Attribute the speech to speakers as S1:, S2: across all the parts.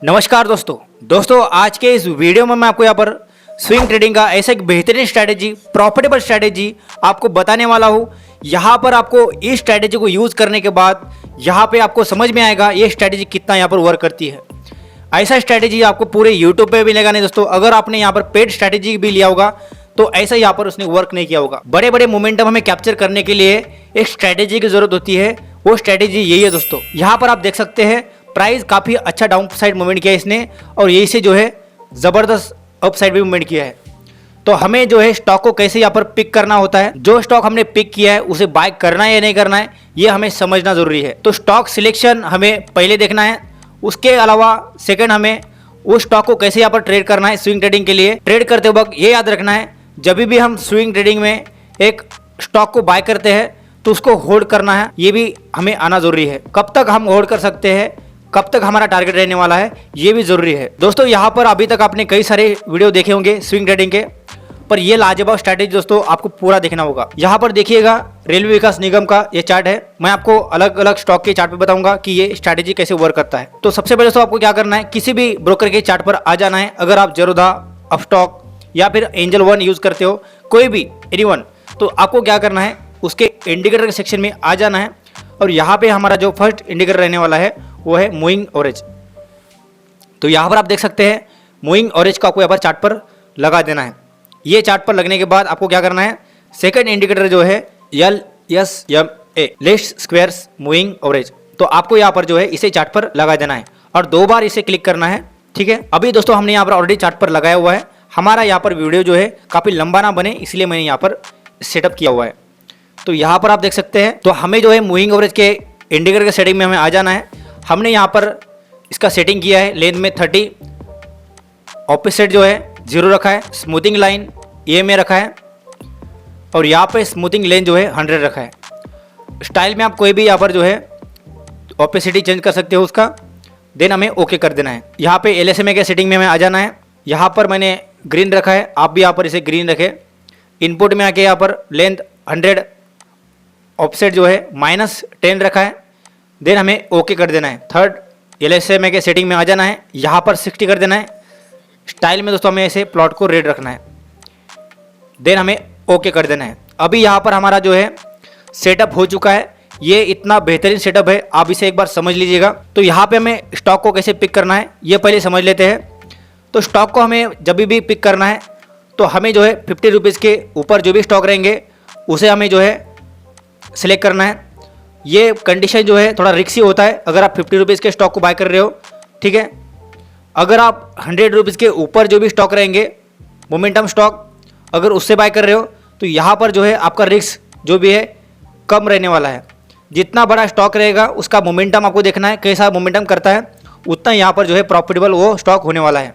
S1: नमस्कार दोस्तों आज के इस वीडियो में मैं आपको यहाँ पर स्विंग ट्रेडिंग का ऐसा एक बेहतरीन स्ट्रैटेजी, प्रॉफिटेबल स्ट्रैटेजी आपको बताने वाला हूँ। यहाँ पर आपको इस स्ट्रैटेजी को यूज़ करने के बाद यहाँ पे आपको समझ में आएगा ये स्ट्रैटेजी कितना यहाँ पर वर्क करती है। ऐसा स्ट्रैटेजी आपको पूरे यूट्यूब पे मिलेगा नहीं दोस्तों। अगर आपने यहाँ पर पेड स्ट्रैटेजी भी लिया होगा तो ऐसा यहाँ पर उसने वर्क नहीं किया होगा। बड़े बड़े मोमेंटम हमें कैप्चर करने के लिए एक स्ट्रैटेजी की जरूरत होती है, वो स्ट्रैटेजी यही है दोस्तों। यहाँ पर आप देख सकते हैं प्राइस काफ़ी अच्छा डाउन साइड मूवमेंट किया है इसने, और यही से जो है ज़बरदस्त अप साइड भी मूवमेंट किया है। तो हमें जो है स्टॉक को कैसे यहाँ पर पिक करना होता है, जो स्टॉक हमने पिक किया है उसे बाय करना है या नहीं करना है, ये हमें समझना जरूरी है। तो स्टॉक सिलेक्शन हमें पहले देखना है, उसके अलावा सेकंड हमें उस स्टॉक को कैसे यहाँ पर ट्रेड करना है। स्विंग ट्रेडिंग के लिए ट्रेड करते वक्त ये याद रखना है, जब भी हम स्विंग ट्रेडिंग में एक स्टॉक को बाय करते हैं तो उसको होल्ड करना है, ये भी हमें आना जरूरी है। कब तक हम होल्ड कर सकते हैं, कब तक हमारा टारगेट रहने वाला है, ये भी जरूरी है दोस्तों। यहाँ पर अभी तक आपने कई सारे वीडियो देखे होंगे स्विंग ट्रेडिंग के, पर ये लाजवाब स्ट्रैटेजी दोस्तों आपको पूरा देखना होगा। यहाँ पर देखिएगा रेलवे विकास निगम का ये चार्ट है। मैं आपको अलग अलग स्टॉक के चार्ट पे बताऊंगा कि ये स्ट्रैटेजी कैसे वर्क करता है। तो सबसे पहले दोस्तों आपको क्या करना है, किसी भी ब्रोकर के चार्ट पर आ जाना है। अगर आप जरोधा, अपस्टॉक या फिर एंजल वन यूज करते हो, कोई भी एनीवन, तो आपको क्या करना है, उसके इंडिकेटर के सेक्शन में आ जाना है। और यहाँ पे हमारा जो फर्स्ट इंडिकेटर रहने वाला है वो है मूविंग एवरेज। तो यहाँ पर आप देख सकते हैं मूविंग एवरेज को आपको यहाँ पर चार्ट पर लगा देना है। ये चार्ट पर लगने के बाद आपको क्या करना है, सेकंड इंडिकेटर जो है LSMA, list squares moving average, तो आपको यहाँ पर जो है इसे चार्ट पर लगा देना है और 2 बार इसे क्लिक करना है। ठीक है, अभी दोस्तों हमने यहाँ पर ऑलरेडी चार्ट पर लगाया हुआ है। हमारा यहाँ पर वीडियो जो है काफ़ी लंबा ना बने, इसलिए मैंने यहाँ पर सेटअप किया हुआ है। तो यहाँ पर आप देख सकते हैं, तो हमें जो है मूविंग एवरेज के इंडिकेटर के सेटिंग में हमें आ जाना है। हमने यहाँ पर इसका सेटिंग किया है, लेंथ में 30, ऑपोजिट जो है 0 रखा है, स्मूथिंग लाइन ए में रखा है, और यहाँ पे स्मूथिंग लेन जो है 100 रखा है। स्टाइल में आप कोई भी यहाँ पर जो है ऑपेसिटी चेंज कर सकते हो उसका, देन हमें ओके कर देना है। यहाँ पे LSMA के सेटिंग में हमें आ जाना है। यहाँ पर मैंने ग्रीन रखा है, आप भी यहाँ पर इसे ग्रीन रखें। इनपुट में आके यहाँ पर लेंथ 100, ऑफसेट जो है -10 रखा है, देन हमें ओके कर देना है। थर्ड LSMA के सेटिंग में आ जाना है, यहाँ पर 60 कर देना है। स्टाइल में दोस्तों हमें ऐसे प्लॉट को रेड रखना है, देन हमें ओके कर देना है। अभी यहाँ पर हमारा जो है सेटअप हो चुका है। ये इतना बेहतरीन सेटअप है, आप इसे एक बार समझ लीजिएगा। तो यहाँ पे हमें स्टॉक को कैसे पिक करना है ये पहले समझ लेते हैं। तो स्टॉक को हमें जब भी पिक करना है तो हमें जो है 50 रुपीज़ के ऊपर जो भी स्टॉक रहेंगे उसे हमें जो है सिलेक्ट करना है। ये कंडीशन जो है थोड़ा रिस्की होता है अगर आप 50 रुपीज़ के स्टॉक को बाय कर रहे हो। ठीक है, अगर आप 100 रुपीज़ के ऊपर जो भी स्टॉक रहेंगे, मोमेंटम स्टॉक, अगर उससे बाय कर रहे हो तो यहाँ पर जो है आपका रिस्क जो भी है कम रहने वाला है। जितना बड़ा स्टॉक रहेगा उसका मोमेंटम आपको देखना है, कैसा मोमेंटम करता है, उतना यहाँ पर जो है प्रॉफिटेबल वो स्टॉक होने वाला है।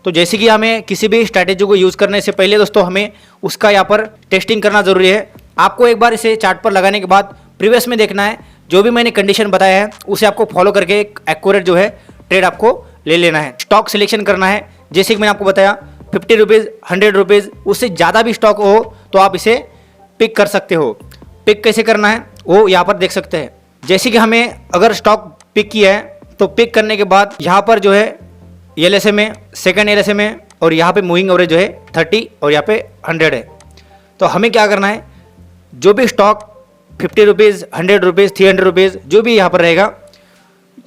S1: तो जैसे कि हमें किसी भी स्ट्रैटेजी को यूज़ करने से पहले दोस्तों हमें उसका यहाँ पर टेस्टिंग करना ज़रूरी है। आपको एक बार इसे चार्ट पर लगाने के बाद प्रीवियस में देखना है, जो भी मैंने कंडीशन बताया है उसे आपको फॉलो करके एक एक्यूरेट जो है ट्रेड आपको ले लेना है। स्टॉक सिलेक्शन करना है, जैसे कि मैंने आपको बताया 50 रुपीज़, 100 रुपीज़, उससे ज़्यादा भी स्टॉक हो तो आप इसे पिक कर सकते हो। पिक कैसे करना है वो यहाँ पर देख सकते हैं। जैसे कि हमें अगर स्टॉक पिक किया है तो पिक करने के बाद यहाँ पर जो है LSMA, सेकंड LSMA, और यहाँ पे मूविंग एवरेज जो है 30 और यहाँ पे 100 है। तो हमें क्या करना है, जो भी स्टॉक 50 रुपीज़, 100 रुपीज़, 300 रुपीज़ जो भी यहाँ पर रहेगा,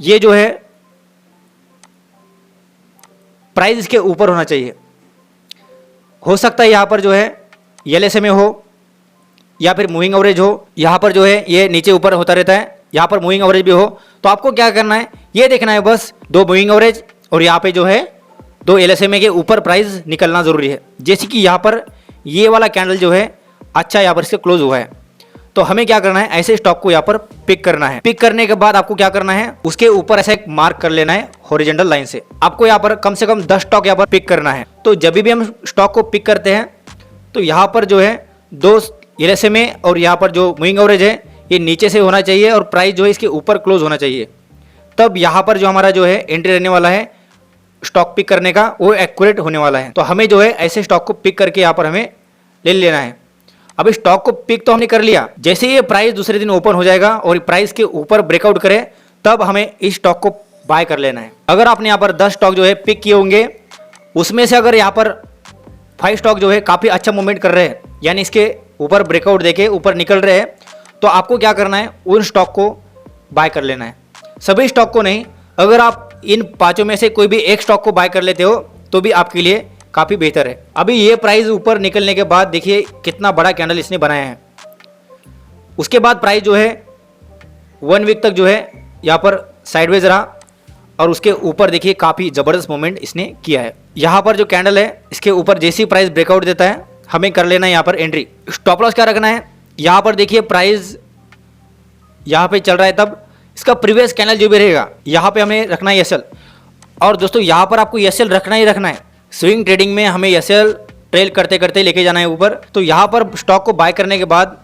S1: ये जो है प्राइस इसके ऊपर होना चाहिए। हो सकता है यहाँ पर जो है LSMA हो या फिर मूविंग एवरेज हो, यहाँ पर जो है ये नीचे ऊपर होता रहता है, यहाँ पर मूविंग एवरेज भी हो। तो आपको क्या करना है, ये देखना है बस 2 मूविंग एवरेज और यहाँ पे जो है 2 LSMA के ऊपर प्राइस निकलना ज़रूरी है। जैसे कि यहाँ पर ये वाला कैंडल जो है अच्छा यहाँ पर इसके क्लोज हुआ है, तो हमें क्या करना है, ऐसे स्टॉक को यहाँ पर पिक करना है। पिक करने के बाद आपको क्या करना है, उसके ऊपर ऐसा एक मार्क कर लेना है हॉरिजॉन्टल लाइन से। आपको यहाँ पर कम से कम 10 स्टॉक यहाँ पर पिक करना है। तो जब भी हम स्टॉक को पिक करते हैं तो यहाँ पर जो है 2 LSMA और यहाँ पर जो मूविंग एवरेज है ये नीचे से होना चाहिए और प्राइस जो है इसके ऊपर क्लोज होना चाहिए। तब यहाँ पर जो हमारा जो है एंट्री रहने वाला है स्टॉक पिक करने का, वो एक्यूरेट होने वाला है। तो हमें जो है ऐसे स्टॉक को पिक करके यहाँ पर हमें ले लेना है। अब स्टॉक को पिक तो हमने कर लिया, जैसे ये प्राइस दूसरे दिन ओपन हो जाएगा और प्राइस के ऊपर ब्रेकआउट करे तब हमें इस स्टॉक को बाय कर लेना है। अगर आपने यहाँ पर 10 स्टॉक जो है पिक किए होंगे, उसमें से अगर यहाँ पर 5 स्टॉक जो है काफ़ी अच्छा मूवमेंट कर रहे हैं, यानी इसके ऊपर ब्रेकआउट देके ऊपर निकल रहे हैं, तो आपको क्या करना है, उन स्टॉक को बाय कर लेना है, सभी स्टॉक को नहीं। अगर आप इन 5 में से कोई भी एक स्टॉक को बाय कर लेते हो तो भी आपके लिए काफ़ी बेहतर है। अभी ये प्राइस ऊपर निकलने के बाद देखिए कितना बड़ा कैंडल इसने बनाया है। उसके बाद प्राइस जो है 1 वीक तक जो है यहाँ पर साइडवेज रहा और उसके ऊपर देखिए काफ़ी ज़बरदस्त मूवमेंट इसने किया है। यहाँ पर जो कैंडल है इसके ऊपर जैसी प्राइस ब्रेकआउट देता है हमें कर लेना है यहाँ पर एंट्री। स्टॉप लॉस क्या रखना है, यहाँ पर देखिए प्राइस यहाँ पे चल रहा है, तब इसका प्रीवियस कैंडल जो भी रहेगा यहाँ पे हमें रखना है एसएल। और दोस्तों यहाँ पर आपको एसएल रखना ही रखना है। स्विंग ट्रेडिंग में हमें एसएल ट्रेल करते करते लेके जाना है ऊपर। तो यहाँ पर स्टॉक को बाय करने के बाद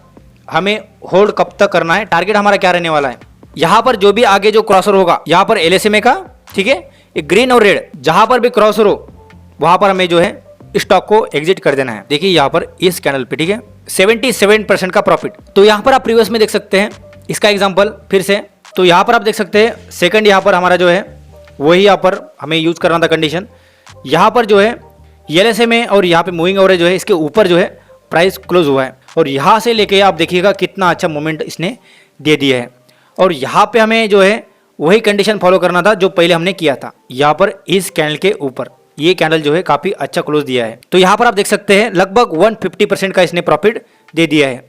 S1: हमें होल्ड कब तक करना है, टारगेट हमारा क्या रहने वाला है। यहाँ पर जो भी आगे जो क्रॉसर होगा यहाँ पर एलएसएमए का, ठीक है, ये ग्रीन और रेड जहाँ पर भी क्रॉसर हो वहाँ पर हमें जो है स्टॉक को एग्जिट कर देना है। देखिए यहाँ पर इस कैंडल पे, ठीक है, 77% का प्रॉफिट। तो यहाँ पर आप प्रीवियस में देख सकते हैं इसका एग्जांपल फिर से। तो यहाँ पर आप देख सकते हैं सेकंड यहाँ पर हमारा जो है वही यहाँ पर हमें यूज करना था कंडीशन। यहाँ पर जो है एलएसएमए और यहाँ पे मूविंग एवरेज जो है इसके ऊपर जो है प्राइस क्लोज हुआ है और यहाँ से लेके आप देखिएगा कितना अच्छा मोमेंट इसने दे दिया है। और यहाँ पे हमें जो है वही कंडीशन फॉलो करना था जो पहले हमने किया था। यहाँ पर इस कैंडल के ऊपर ये कैंडल जो है काफ़ी अच्छा क्लोज दिया है। तो यहाँ पर आप देख सकते हैं लगभग 150% का इसने प्रॉफिट दे दिया है।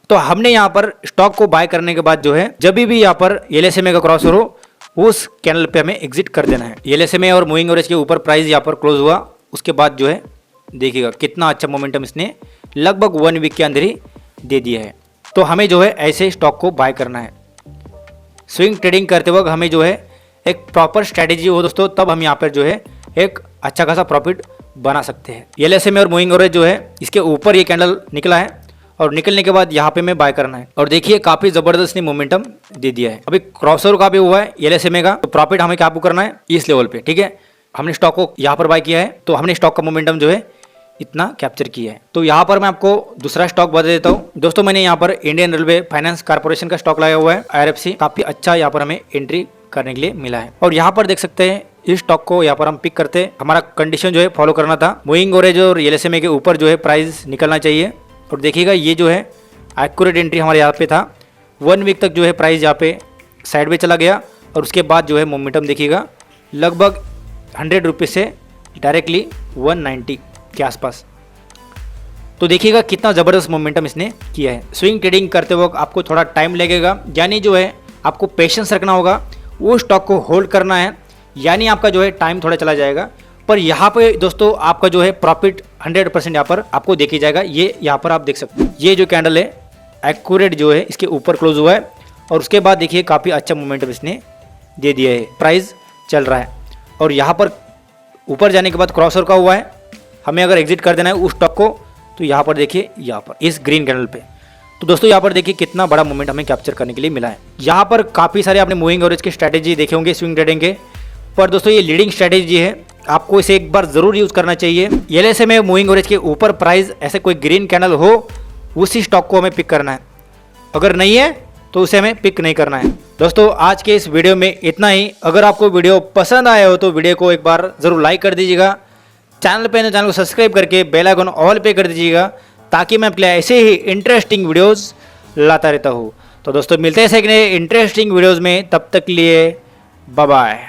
S1: तो हमने यहाँ पर स्टॉक को बाय करने के बाद जो है जब भी यहाँ पर एलएसएमए का क्रॉसर हो उस कैंडल पे हमें एग्जिट कर देना है। एलएसएमए और मूविंग एवरेज के ऊपर प्राइस यहाँ पर क्लोज हुआ, उसके बाद जो है देखिएगा कितना अच्छा मोमेंटम इसने लगभग 1 वीक के अंदर ही दे दिया है। तो हमें जो है ऐसे स्टॉक को बाय करना है। स्विंग ट्रेडिंग करते वक्त हमें जो है एक प्रॉपर स्ट्रैटेजी हो दोस्तों, तब हम यहाँ पर जो है एक अच्छा खासा प्रॉफिट बना सकते हैं। एलएसएमए और मूविंग एवरेज जो है इसके ऊपर ये कैंडल निकला है और निकलने के बाद यहाँ पे हमें बाय करना है। और देखिए काफ़ी ज़बरदस्त ने मोमेंटम दे दिया है। अभी क्रॉसओवर का भी हुआ है एलएसएमए का, तो प्रॉफिट हमें क्या करना है इस लेवल पे, ठीक है। हमने स्टॉक को यहाँ पर बाय किया है तो हमने स्टॉक का मोमेंटम जो है इतना कैप्चर किया है। तो यहाँ पर मैं आपको दूसरा स्टॉक बता देता हूँ दोस्तों। मैंने यहाँ पर इंडियन रेलवे फाइनेंस कॉर्पोरेशन का स्टॉक लगाया हुआ है आईआरएफसी, काफ़ी अच्छा यहाँ पर हमें एंट्री करने के लिए मिला है। और यहाँ पर देख सकते हैं इस स्टॉक को यहाँ पर हम पिक करते, हमारा कंडीशन जो है फॉलो करना था, मूविंग एवरेज और एलएसएमए के ऊपर जो है प्राइस निकलना चाहिए। और देखिएगा ये जो है एक्यूरेट एंट्री हमारे यहाँ पे था। 1 वीक तक जो है प्राइस यहाँ पे साइड में चला गया और उसके बाद जो है मोमेंटम देखिएगा लगभग 100 रुपये से डायरेक्टली 190 के आसपास। तो देखिएगा कितना ज़बरदस्त मोमेंटम इसने किया है। स्विंग ट्रेडिंग करते वक्त आपको थोड़ा टाइम लगेगा, यानी जो है आपको पेशेंस रखना होगा, वो स्टॉक को होल्ड करना है, यानी आपका जो है टाइम थोड़ा चला जाएगा। पर यहाँ पे दोस्तों आपका जो है प्रॉफिट 100% यहाँ पर आपको देखी जाएगा। ये यहाँ पर आप देख सकते हैं ये जो कैंडल है एक्यूरेट जो है इसके ऊपर क्लोज हुआ है और उसके बाद देखिए काफ़ी अच्छा मोमेंटम इसने दे दिया है, प्राइस चल रहा है। और यहाँ पर ऊपर जाने के बाद क्रॉसओवर का हुआ है, हमें अगर एग्जिट कर देना है उस स्टॉक को तो यहाँ पर देखिए यहाँ पर इस ग्रीन कैंडल पे। तो दोस्तों यहाँ पर देखिए कितना बड़ा मोमेंट हमें कैप्चर करने के लिए मिला है। यहाँ पर काफ़ी सारे आपने मूविंग एवरेज के स्ट्रैटेजी देखे होंगे स्विंग ट्रेडिंग के, पर दोस्तों ये लीडिंग स्ट्रैटेजी है, आपको इसे एक बार ज़रूर यूज़ करना चाहिए। एलएसएमए मूविंग एवरेज के ऊपर प्राइस ऐसे कोई ग्रीन कैंडल हो उसी स्टॉक को हमें पिक करना है, अगर नहीं है तो उसे हमें पिक नहीं करना है। दोस्तों आज के इस वीडियो में इतना ही। अगर आपको वीडियो पसंद आया हो तो वीडियो को एक बार ज़रूर लाइक कर दीजिएगा, चैनल पे चैनल को सब्सक्राइब करके बेल आइकन ऑल पे कर दीजिएगा ताकि मैं अपने ऐसे ही इंटरेस्टिंग वीडियोस लाता रहता हूँ। तो दोस्तों मिलते हैं एक नए इंटरेस्टिंग वीडियोस में, तब तक के लिए बाय बाय।